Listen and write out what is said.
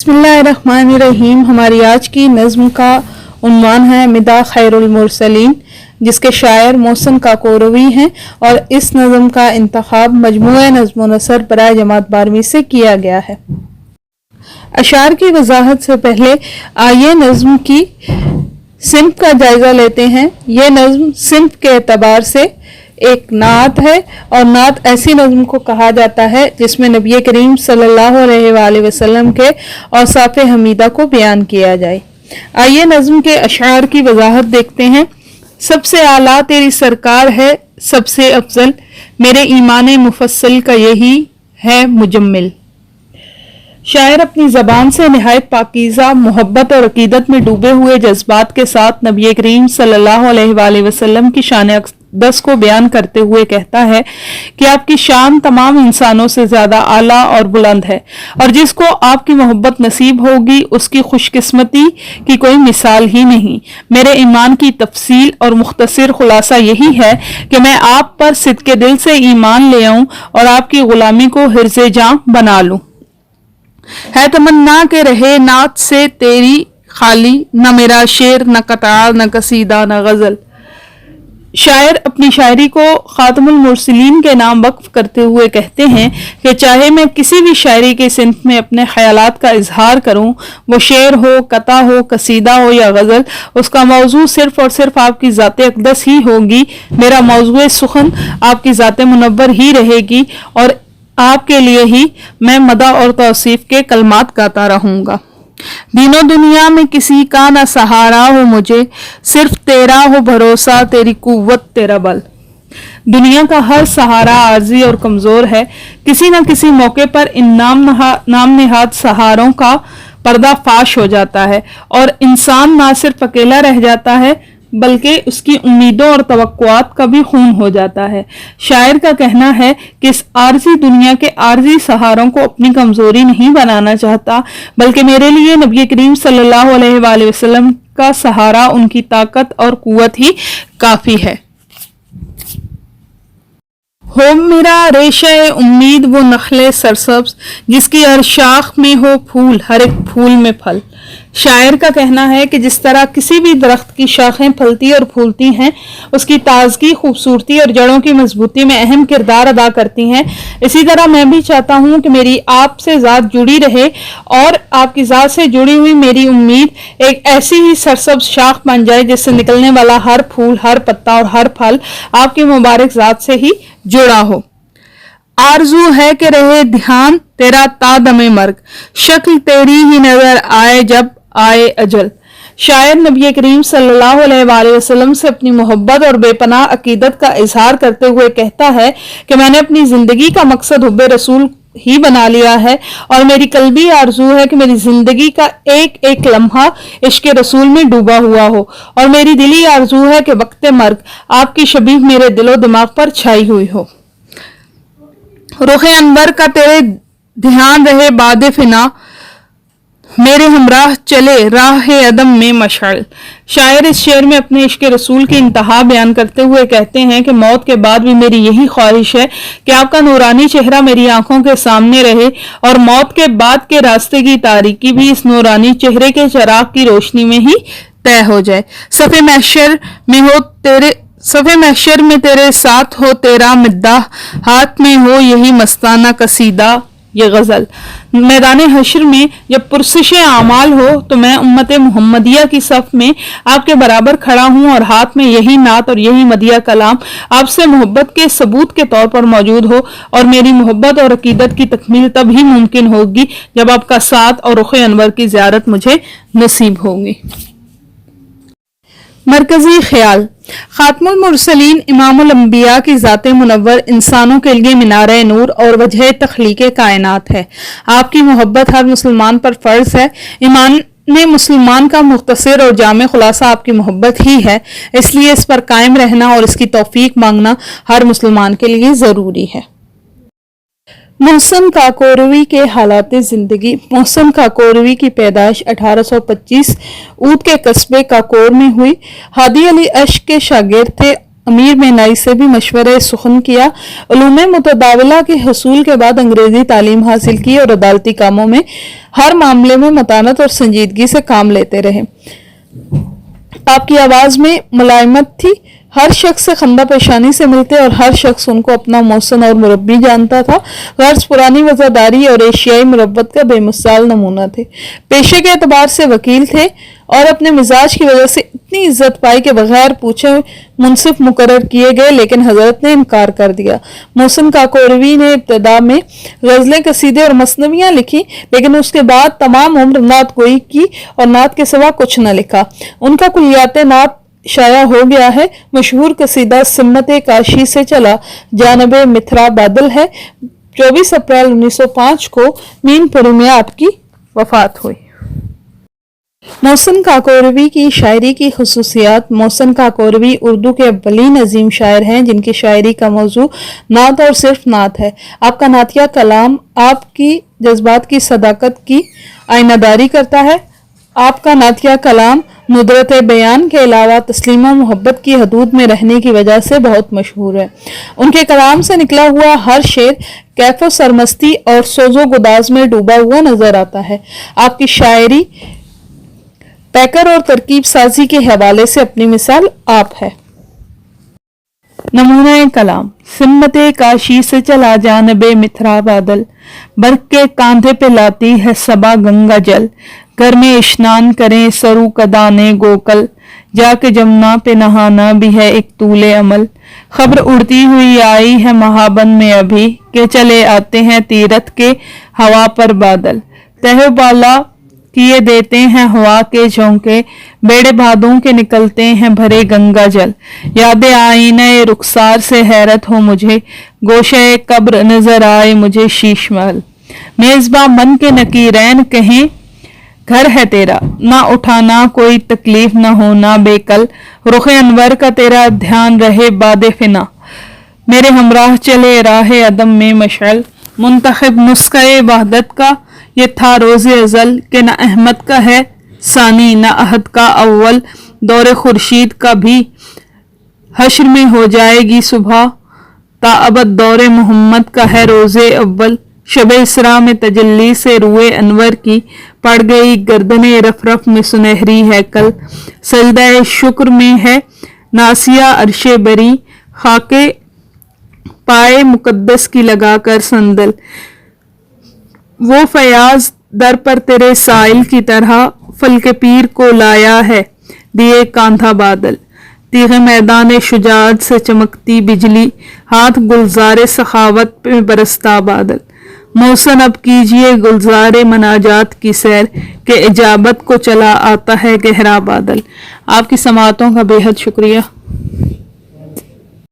बिस्मिल्लाहिर्रहमानिर्रहीम। हमारी आज की नज़्म का उन्वान है मिदा खैरुल मुरसलीन, जिसके शायर मोहसिन काकोरवी हैं और इस नज़्म का इंतखाब मजमूए नज़्म व नसर बराए जमात 12वीं से किया गया है। अशार की वजाहत से पहले आइए नज़्म की सिम्त का जायजा लेते हैं। यह नज़्म सिम्त के एतबार से एक नात है और नात ऐसी नज़्म को कहा जाता है जिसमें नबी करीम सल्लल्लाहु अलैहि वसल्लम के औसाफ हमीदा को बयान किया जाए। आइए नज़्म के अशार की वजाहत देखते हैं। सबसे आला तेरी सरकार है, सबसे अफजल मेरे ईमान मुफस्सल का यही है मुजम्मिल। शायर अपनी ज़बान से निहायत पाकीज़ा मोहब्बत और अकीदत में डूबे हुए जज्बात के साथ नबी करीम सल्लल्लाहु अलैहि वसल्लम की शान अक़दस को बयान करते हुए कहता है कि आपकी शान तमाम इंसानों से ज़्यादा आला और बुलंद है और जिसको आपकी मोहब्बत नसीब होगी उसकी खुशकिस्मती की कोई मिसाल ही नहीं। मेरे ईमान की तफसील और मुख्तसर खुलासा यही है कि मैं आप पर सिद्क़े दिल से ईमान ले आऊँ और आपकी ग़ुलामी को हिर्ज़े जां बना लूँ। है तमन्ना के रहे नात से तेरी खाली, न मेरा शेर न कतार न कसीदा न गज़ल। शायर अपनी शायरी को खातमुल मुरसलीन के नाम वक्फ करते हुए कहते हैं कि चाहे मैं किसी भी शायरी के सिन्फ में अपने ख्यालात का इजहार करूं, वो शेर हो, कता हो, कसीदा हो या गज़ल, उसका मौजू सिर्फ और सिर्फ आपकी ज़ात अक़दस ही होगी। मेरा मौजू सुखन आपकी ज़ात मुनव्वर ही रहेगी और आपके लिए ही मैं मदा और तौसीफ के कलमात गाता रहूंगा। दीनों दुनिया में किसी का ना सहारा हो मुझे, सिर्फ तेरा हो भरोसा, तेरी कुव्वत तेरा बल। दुनिया का हर सहारा आर्जी और कमजोर है। किसी न किसी मौके पर इन नाम नेहाद सहारों का पर्दा फाश हो जाता है और इंसान ना सिर्फ अकेला रह जाता है बल्कि उसकी उम्मीदों और तवक्कुआत का भी खून हो जाता है। शायर का कहना है कि इस आर्जी दुनिया के आर्जी सहारों को अपनी कमजोरी नहीं बनाना चाहता, बल्कि मेरे लिए नबी करीम सल्लल्लाहु अलैहि वसल्लम का सहारा, उनकी ताकत और कुव्वत ही काफी है। हो मेरा रेशे उम्मीद वो नखले सरसब्ज, जिसकी हर शाख में हो फूल, हर एक फूल में फल। शायर का कहना है कि जिस तरह किसी भी दरख्त की शाखें फलती और फूलती हैं, उसकी ताजगी, खूबसूरती और जड़ों की मजबूती में अहम किरदार अदा करती हैं, इसी तरह मैं भी चाहता हूँ कि मेरी आपसे ज़ात जुड़ी रहे और आपकी ज़ात से जुड़ी हुई मेरी उम्मीद एक ऐसी ही सरसब्ज शाख बन जाए जिससे निकलने वाला हर फूल, हर पत्ता और हर फल आपकी मुबारक ज़ात से ही जुड़ा हो। आरजू है कि रहे ध्यान तेरा तादमे मर्ग, शक्ल तेरी ही नजर आए जब आए अजल। शायर नबी करीम सल्लल्लाहु अलैहि वसल्लम से अपनी मोहब्बत और बेपनाह अकीदत का इजहार करते हुए कहता है कि मैंने अपनी जिंदगी का मकसद हुब्बे रसूल ही बना लिया है और मेरी कल्बी आरजू है कि मेरी जिंदगी का एक एक लम्हा इश्क रसूल में डूबा हुआ हो और मेरी दिली आरजू है कि वक्त मर्ग आपकी शबीह मेरे दिलो दिमाग पर छाई हुई हो। रुखे अनवर का तेरे ध्यान रहे बादे फिना, मेरे हमराह चले राह अदम में मशाल। शायर इस शेर में अपने इश्क रसूल की इंतहा बयान करते हुए कहते हैं कि मौत के बाद भी मेरी यही ख्वाहिश है कि आपका नूरानी चेहरा मेरी आंखों के सामने रहे और मौत के बाद के रास्ते की तारीकी भी इस नूरानी चेहरे के चिराग की रोशनी में ही तय हो जाए। सफ़े महशर में तेरे साथ हो तेरा मिद्दा, हाथ में हो यही मस्ताना कसीदा ये गज़ल। मैदान हश्र में जब पुरसिशे आमाल हो तो मैं उम्मत मुहम्मदिया की सफ में आपके बराबर खड़ा हूँ और हाथ में यही नात और यही मदिया कलाम आपसे मोहब्बत के सबूत के तौर पर मौजूद हो और मेरी मोहब्बत और अकीदत की तकमील तब ही मुमकिन होगी जब आपका साथ और रुख अनवर की ज़ियारत मुझे नसीब होगी। मरकजी ख्याल। खातमुल मुरसलीन इमामुल अंबिया की ज़ात मुनव्वर इंसानों के लिए मीनारे नूर और वजह तख्लीक़े कायनात है। आपकी मोहब्बत हर मुसलमान पर फ़र्ज़ है। ईमान ने मुसलमान का मुख्तसर और जामे खुलासा आपकी मोहब्बत ही है, इसलिए इस पर कायम रहना और इसकी तौफीक मांगना हर मुसलमान के लिए ज़रूरी है। मोहसिन काकोरवी के हालात ज़िंदगी। मोहसिन काकोरवी की पैदाइश 1825 ऊद के कस्बे काकोर में हुई। हादी अली अश्क के शागिर्द थे امیر مینائی سے بھی مشورہ سخن کیا، علوم متداولہ کے حصول کے بعد انگریزی تعلیم حاصل کی اور عدالتی کاموں میں ہر معاملے میں متانت اور سنجیدگی سے کام لیتے رہے۔ آپ کی آواز میں ملائمت تھی، ہر شخص سے خندہ پیشانی سے ملتے اور ہر شخص ان کو اپنا محسن اور مربی جانتا تھا۔ غرض پرانی وفاداری اور ایشیائی مروت کا بے مثال نمونہ تھے۔ پیشے کے اعتبار سے وکیل تھے اور اپنے مزاج کی وجہ سے اتنی عزت پائی کہ بغیر پوچھے منصف مقرر کیے گئے، لیکن حضرت نے انکار کر دیا۔ محسن کاکوروی نے ابتدا میں غزلیں، قصیدے اور مثنویاں لکھی، لیکن اس کے بعد تمام عمر نعت گوئی کی اور نعت کے سوا کچھ نہ لکھا۔ ان کا کلیات نعت شائع ہو گیا ہے۔ مشہور قصیدہ سمت کاشی سے چلا جانب متھرا بادل ہے۔ 24 اپریل 1905 کو مین پوری میں آپ کی وفات ہوئی۔ محسن کاکوروی کی شاعری کی خصوصیات۔ محسن کاکوروی اردو کے اولین عظیم شاعر ہیں جن کی شاعری کا موضوع نعت اور صرف نعت ہے۔ آپ کا نعتیہ کلام آپ کی جذبات کی صداقت کی آئینہ داری کرتا ہے۔ آپ کا نعتیہ کلام ندرت بیان کے علاوہ تسلیم و محبت کی حدود میں رہنے کی وجہ سے بہت مشہور ہے۔ ان کے کلام سے نکلا ہوا ہر شعر کیف و سرمستی اور سوز و گداز میں ڈوبا ہوا نظر آتا ہے۔ آپ کی شاعری پیکر اور ترکیب سازی کے حوالے سے اپنی مثال آپ ہے۔ نمونہ کلام۔ سمت کاشی سے چلا جانب متھرا بادل، برق کے کاندھے پہ لاتی ہے صبا گنگا جل، گھر میں اشنان کریں سرو کدانے گوکل، جا کے جمنا پہ نہانا بھی ہے ایک طول عمل، خبر اڑتی ہوئی آئی ہے مہابن میں ابھی، کہ چلے آتے ہیں تیرتھ کے ہوا پر بادل، تہ بالا کیے دیتے ہیں ہوا کے جھونکے، بیڑے بھادوں کے نکلتے ہیں بھرے گنگا جل، یاد آئینہ رخسار سے حیرت ہو مجھے، گوشہ قبر نظر آئے مجھے شیش محل، میزباں من کے نکیرین کہیں گھر ہے تیرا، نہ اٹھانا کوئی تکلیف نہ ہونا بے کل، رخ انور کا تیرا دھیان رہے باد فنا، میرے ہمراہ چلے راہ عدم میں مشعل، منتخب نسخہ وحدت کا یہ تھا روز ازل، کہ نہ احمد کا ہے ثانی نہ احد کا اول، دور خورشید کا بھی حشر میں ہو جائے گی صبح، تا ابد دور محمد کا ہے روز اول، شب اسراء میں تجلی سے روئے انور کی، پڑ گئی گردن رف رف میں سنہری ہے کل، سجدہ شکر میں ہے ناسیہ عرش بری، خاک پائے مقدس کی لگا کر سندل، وہ فیاض در پر تیرے سائل کی طرح، فلک پیر کو لایا ہے دیے کاندھا بادل، تیغ میدان شجاعت سے چمکتی بجلی، ہاتھ گلزار سخاوت میں برستا بادل، محسن اب کیجئے گلزار مناجات کی سیر، کہ اجابت کو چلا آتا ہے گہرا بادل۔ آپ کی سماعتوں کا بے حد شکریہ۔